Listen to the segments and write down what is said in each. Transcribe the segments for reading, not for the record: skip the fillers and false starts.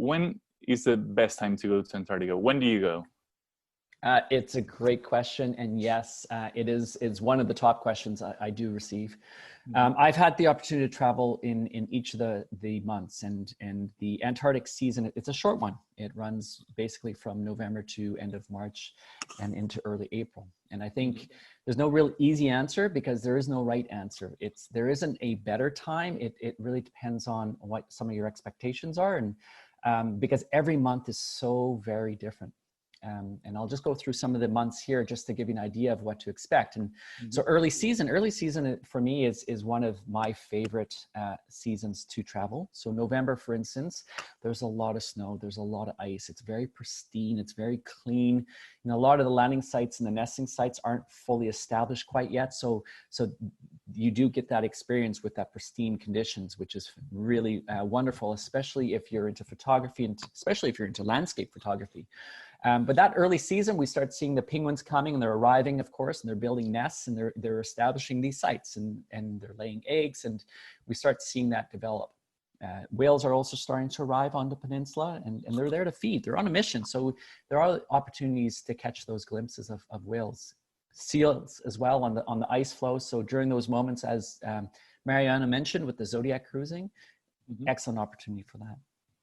when is the best time to go to Antarctica? When do you go? It's a great question. And yes, it's one of the top questions I do receive. I've had the opportunity to travel in each of the months, and the Antarctic season, it's a short one. It runs basically from November to end of March and into early April. And I think there's no real easy answer because there is no right answer. There isn't a better time. It really depends on what some of your expectations are. And because every month is so very different. And I'll just go through some of the months here just to give you an idea of what to expect. And so early season for me is one of my favorite seasons to travel. So November, for instance, there's a lot of snow, there's a lot of ice. It's very pristine, it's very clean. A lot of the landing sites and the nesting sites aren't fully established quite yet. So you do get that experience with that pristine conditions, which is really wonderful, especially if you're into photography and especially if you're into landscape photography. But that early season, we start seeing the penguins coming, and they're arriving, of course, and they're building nests, and they're establishing these sites, and they're laying eggs, and we start seeing that develop. Whales are also starting to arrive on the peninsula, and they're there to feed. They're on a mission, so there are opportunities to catch those glimpses of whales. Seals as well on the ice floe. So during those moments, as Mariana mentioned with the Zodiac cruising, excellent opportunity for that.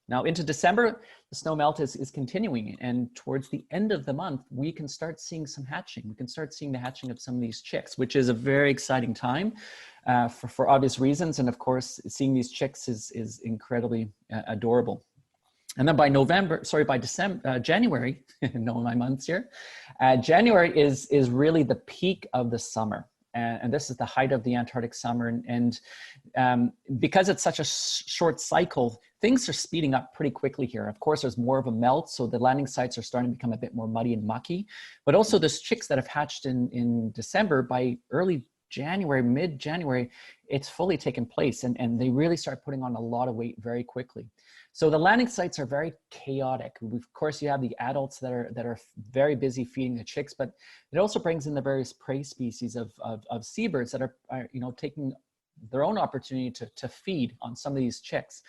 Now into December, the snow melt is continuing, and towards the end of the month, we can start seeing some hatching. We can start seeing the hatching of some of these chicks, which is a very exciting time for obvious reasons. And of course, seeing these chicks is incredibly adorable. And then by January, knowing my months here, January is really the peak of the summer. And this is the height of the Antarctic summer. And because it's such a short cycle, things are speeding up pretty quickly here. Of course, there's more of a melt, so the landing sites are starting to become a bit more muddy and mucky. But also those chicks that have hatched in December, by early January, mid-January, it's fully taken place. And they really start putting on a lot of weight very quickly. So the landing sites are very chaotic. Of course, you have the adults that are very busy feeding the chicks, but it also brings in the various prey species of seabirds that are taking their own opportunity to feed on some of these chicks.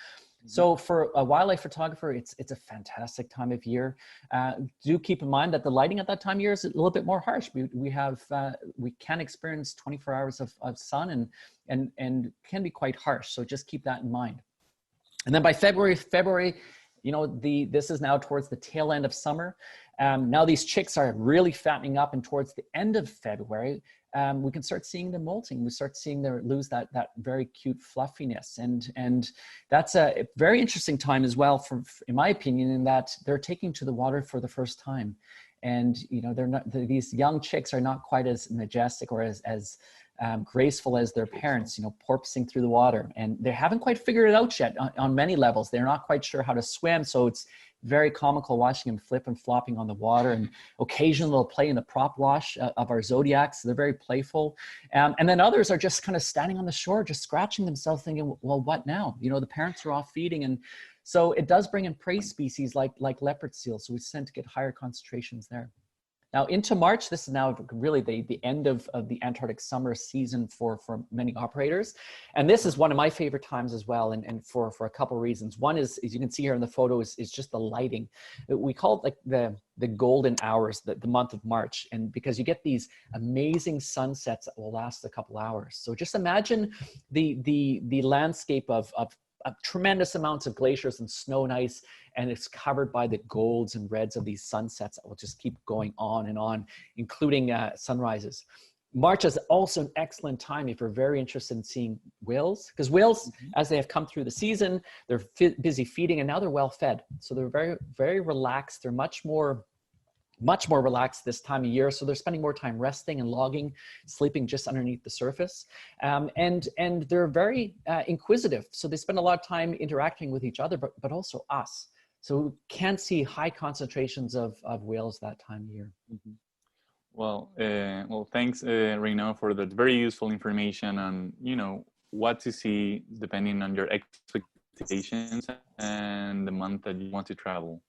So for a wildlife photographer, it's a fantastic time of year. Do keep in mind that the lighting at that time of year is a little bit more harsh. We can experience 24 hours of sun and can be quite harsh. So just keep that in mind. And then by February, this is now towards the tail end of summer. Now these chicks are really fattening up, and towards the end of February, we can start seeing them molting. We start seeing them lose that very cute fluffiness. And that's a very interesting time as well, in my opinion, in that they're taking to the water for the first time. And, these young chicks are not quite as majestic or as graceful as their parents, porpoising through the water. And they haven't quite figured it out yet on many levels. They're not quite sure how to swim. So it's very comical watching them flip and flopping on the water. And occasionally they'll play in the prop wash of our Zodiacs. They're very playful. And then others are just kind of standing on the shore, just scratching themselves thinking, well, what now? The parents are off feeding. And so it does bring in prey species like leopard seals. So we tend to get higher concentrations there. Now into March, this is now really the end of the Antarctic summer season for many operators. And this is one of my favorite times as well, and for a couple of reasons. One is, as you can see here in the photo, is just the lighting. We call it like the golden hours, the month of March, and because you get these amazing sunsets that will last a couple hours. So just imagine the landscape of tremendous amounts of glaciers and snow and ice, and it's covered by the golds and reds of these sunsets that will just keep going on and on, including sunrises. March is also an excellent time if you're very interested in seeing whales, because whales, as they have come through the season, they're busy feeding, and now they're well fed. So they're very, very relaxed. They're much more relaxed this time of year. So they're spending more time resting and logging, sleeping just underneath the surface. And they're very inquisitive. So they spend a lot of time interacting with each other, but also us. So we can see high concentrations of whales that time of year. Well, thanks, Reino, for that very useful information on, what to see depending on your expectations and the month that you want to travel.